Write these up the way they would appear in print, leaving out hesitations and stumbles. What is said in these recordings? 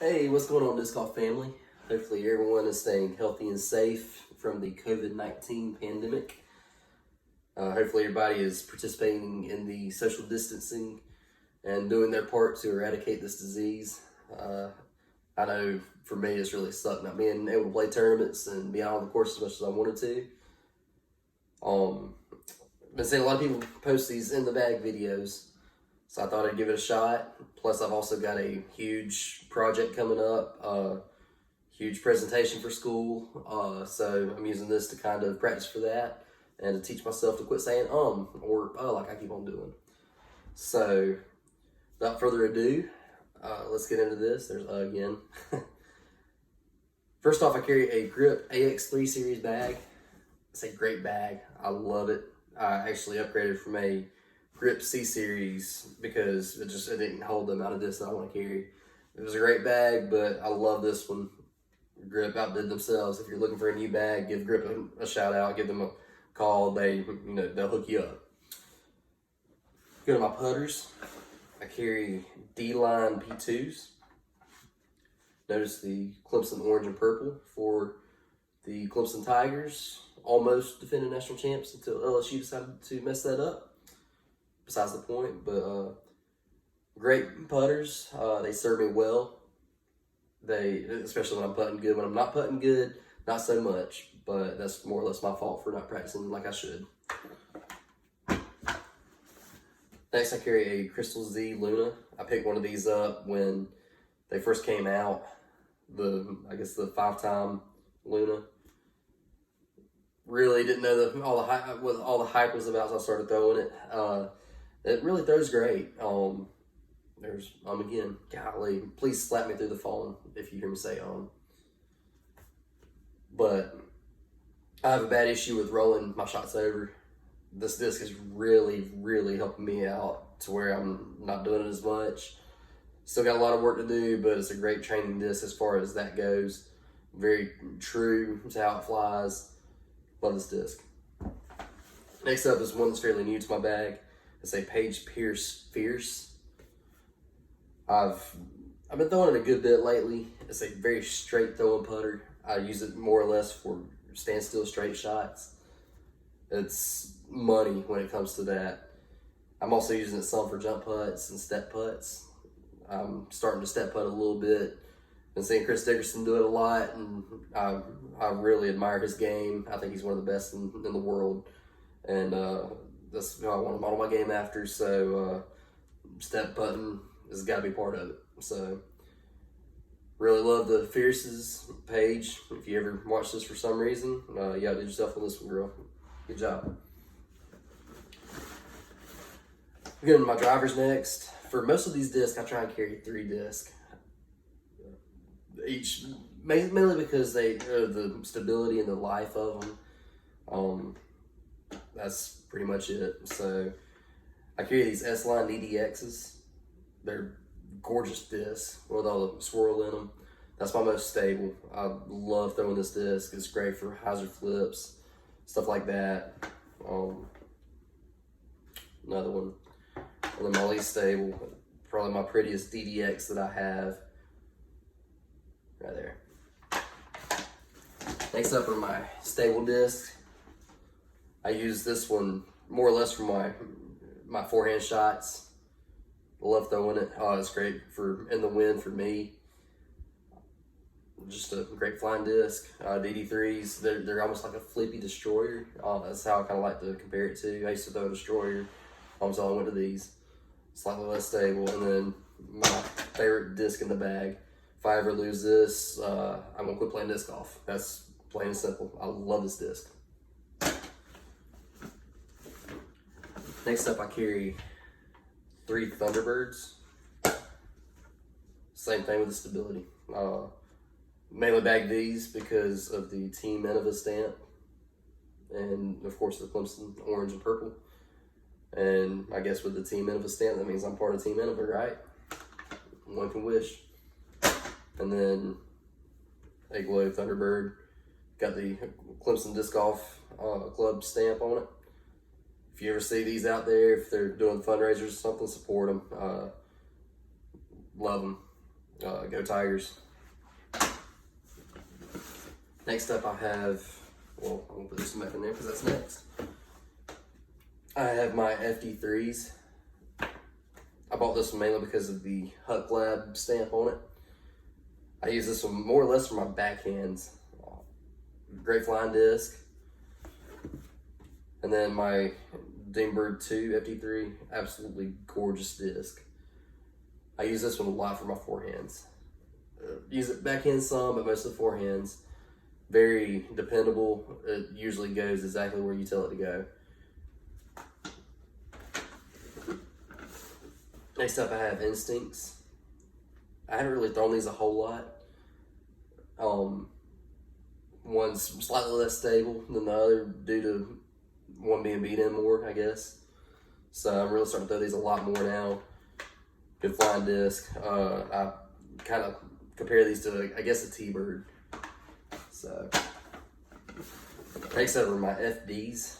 Hey, what's going on, Disc Golf family? Hopefully, everyone is staying healthy and safe from the COVID-19 pandemic. Hopefully, everybody is participating in the social distancing and doing their part to eradicate this disease. I know for me, it's really sucked not being able to play tournaments and be out on the course as much as I wanted to. I've been seeing a lot of people post these in the bag videos, so I thought I'd give it a shot. Plus, I've also got a huge project coming up, huge presentation for school. So I'm using this to kind of practice for that and to teach myself to quit saying or like I keep on doing. So without further ado, let's get into this. There's again. First off, I carry a Grip AX3 series bag. It's a great bag. I love it. I actually upgraded from a Grip C series because it didn't hold the amount of disc that I want to carry. It was a great bag, but I love this one. Grip outdid themselves. If you're looking for a new bag, give Grip a shout out. Give them a call. They'll hook you up. Go to my putters. I carry D-Line P2s. Notice the Clemson orange and purple for the Clemson Tigers. Almost defending national champs until LSU decided to mess that up. Besides the point, but great putters. They serve me well. Especially when I'm putting good. When I'm not putting good, not so much. But that's more or less my fault for not practicing like I should. Next, I carry a Crystal Z Luna. I picked one of these up when they first came out. The 5-time Luna. Really didn't know what all the hype was about, so I started throwing it. It really throws great. There's again, golly, please slap me through the phone if you hear me say But I have a bad issue with rolling my shots over. This disc is really, really helping me out to where I'm not doing it as much. Still got a lot of work to do, but it's a great training disc as far as that goes. Very true to how it flies. Love this disc. Next up is one that's fairly new to my bag. It's a Paige Pierce Fierce. I've been throwing it a good bit lately. It's a very straight throwing putter. I use it more or less for standstill straight shots. It's money when it comes to that. I'm also using it some for jump putts and step putts. I'm starting to step putt a little bit. Been seeing Chris Dickerson do it a lot, and I really admire his game. I think he's one of the best in the world, and that's what I want to model my game after. So step putting has got to be part of it. So really love the Fierces page. If you ever watch this for some reason, you gotta do yourself on this one, girl. Good job. Getting my drivers next. For most of these discs, I try and carry 3 discs. Each, mainly because the stability and the life of them. That's pretty much it. So I carry these S-Line DDXs. They're gorgeous discs with all the swirl in them. That's my most stable. I love throwing this disc. It's great for hyzer flips, stuff like that. Another one. And then my least stable, probably my prettiest DDX that I have. Right there. Next up are my stable discs. I use this one more or less for my forehand shots. I love throwing it. It's great for in the wind for me. Just a great flying disc. DD3s, they're almost like a flippy destroyer. That's how I kind of like to compare it to. I used to throw a destroyer almost all I went to these. Slightly less stable. And then my favorite disc in the bag. If I ever lose this, I'm gonna quit playing disc golf. That's plain and simple. I love this disc. Next up, I carry 3 Thunderbirds. Same thing with the stability. Mainly bag these because of the Team Innova stamp, and of course the Clemson orange and purple. And I guess with the Team Innova stamp, that means I'm part of Team Innova, right? One can wish. And then a Glow Thunderbird. Got the Clemson Disc Golf Club stamp on it. If you ever see these out there, if they're doing fundraisers or something, support them. Love them. Go Tigers. Next up I have, well, I'm going to put this back in there because that's next. I have my FD3s. I bought this one mainly because of the Huck Lab stamp on it. I use this one more or less for my backhands. Great flying disc. And then my Dingbird 2 FD3, absolutely gorgeous disc. I use this one a lot for my forehands. Use it backhand some, but most of the forehands. Very dependable. It usually goes exactly where you tell it to go. Next up, I have Instincts. I haven't really thrown these a whole lot. One's slightly less stable than the other due to one being beat in more, I guess. So I'm really starting to throw these a lot more now. Good flying disc. I kind of compare these to, I guess, a T-Bird. So next up are my FDs.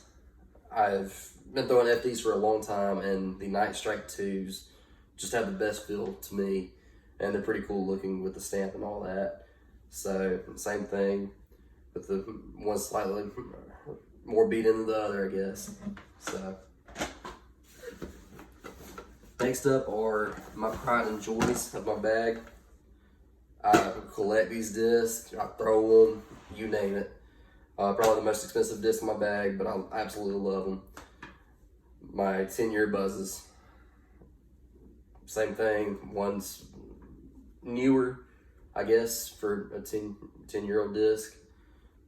I've been throwing FDs for a long time, and the Night Strike 2s just have the best feel to me, and they're pretty cool looking with the stamp and all that. So same thing with the one slightly more beat in than the other, I guess. So next up are my pride and joys of my bag. I collect these discs, I throw them, you name it. Probably the most expensive disc in my bag, but I absolutely love them. My 10-year buzzes. Same thing, one's newer, I guess, for a 10-year-old disc.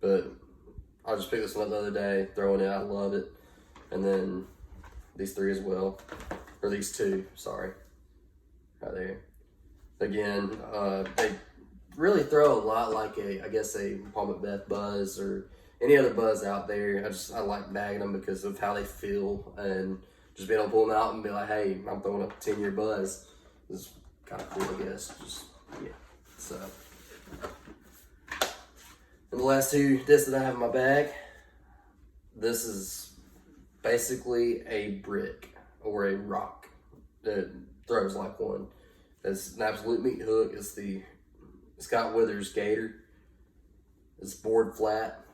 But I just picked this one up the other day, throwing it, I love it. And then these three as well, or these two, sorry, right there. Again, they really throw a lot like I guess a Paul Macbeth buzz or any other buzz out there. I like bagging them because of how they feel, and just being able to pull them out and be like, hey, I'm throwing a 10-year buzz is kind of cool, I guess. Just, yeah, so. And the last two discs that I have in my bag, this is basically a brick or a rock that throws like one. It's an absolute meat hook. It's the Scott Withers Gator. It's board flat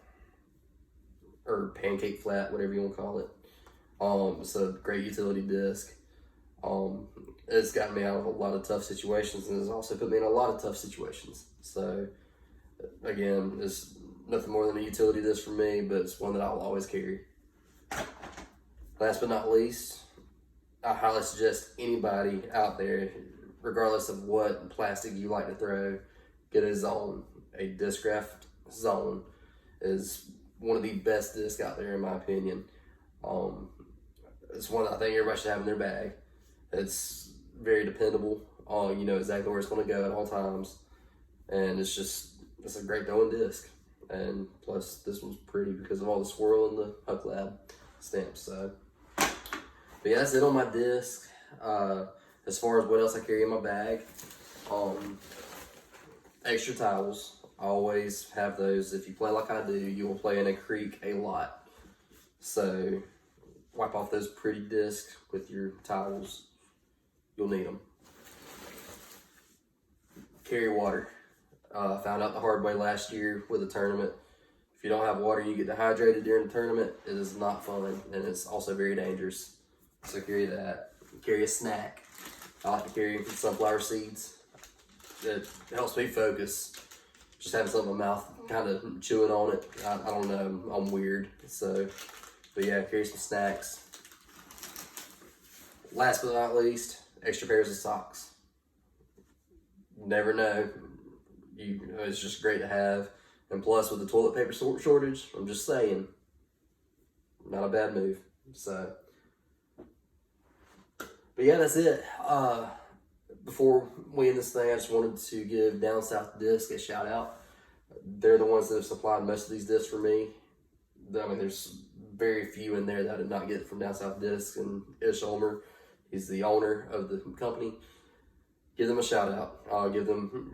or pancake flat, whatever you want to call it. It's a great utility disc. It's gotten me out of a lot of tough situations, and it's also put me in a lot of tough situations. So again, it's nothing more than a utility disc for me, but it's one that I'll always carry. Last but not least, I highly suggest anybody out there, regardless of what plastic you like to throw, get a Zone. A Discraft Zone is one of the best discs out there in my opinion. It's one that I think everybody should have in their bag. It's very dependable. You know exactly where it's going to go at all times. And it's a great throwing disc. And plus this one's pretty because of all the swirl and the Huck Lab stamps. So, but yeah, that's it on my disc. As far as what else I carry in my bag, extra towels. I always have those. If you play like I do, you will play in a creek a lot. So wipe off those pretty discs with your towels. You'll need them. Carry water. Found out the hard way last year with a tournament. If you don't have water, you get dehydrated during the tournament. It is not fun, and it's also very dangerous. So carry that. Carry a snack. I like to carry sunflower seeds. It helps me focus. Just having something in my mouth, kind of chewing on it. I don't know, I'm weird. So, but yeah, carry some snacks. Last but not least, extra pairs of socks. Never know. It's just great to have. And plus, with the toilet paper shortage, I'm just saying, not a bad move. So, but yeah, that's it. Before we end this thing, I just wanted to give Down South Disc a shout out. They're the ones that have supplied most of these discs for me. I mean, there's very few in there that I did not get from Down South Disc. And Ish Ulmer, he's the owner of the company. Give them a shout out. Give them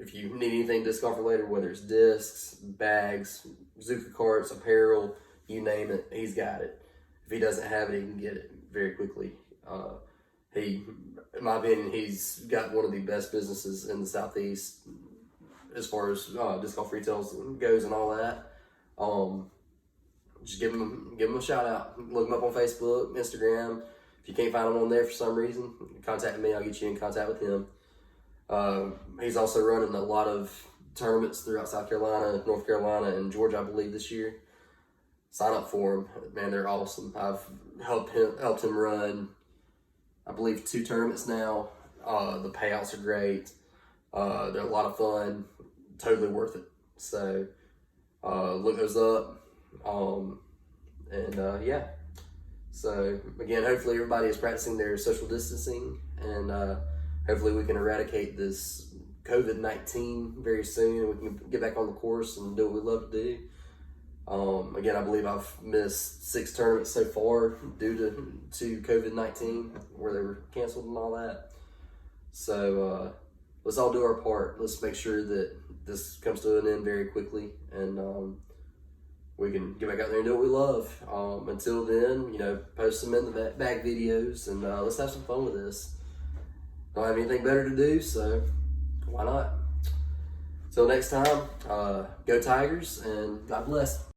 if you need anything disc golf related, whether it's discs, bags, Zuka carts, apparel, you name it, he's got it. If he doesn't have it, he can get it very quickly. He in my opinion, he's got one of the best businesses in the Southeast as far as disc golf retails goes and all that. Just give him a shout out. Look him up on Facebook, Instagram. If you can't find him on there for some reason, contact me. I'll get you in contact with him. He's also running a lot of tournaments throughout South Carolina, North Carolina, and Georgia, I believe, this year. Sign up for them, man. They're awesome. I've helped him run, I believe, 2 tournaments now. The payouts are great. They're a lot of fun. Totally worth it. So look those up. Yeah. So again, hopefully everybody is practicing their social distancing, and hopefully we can eradicate this COVID-19 very soon, and we can get back on the course and do what we love to do. Again, I believe I've missed 6 tournaments so far due to COVID-19, where they were canceled and all that. So let's all do our part. Let's make sure that this comes to an end very quickly, and we can get back out there and do what we love. Until then, post some in the bag videos, and let's have some fun with this. Don't have anything better to do, so why not? Till next time, go Tigers, and God bless.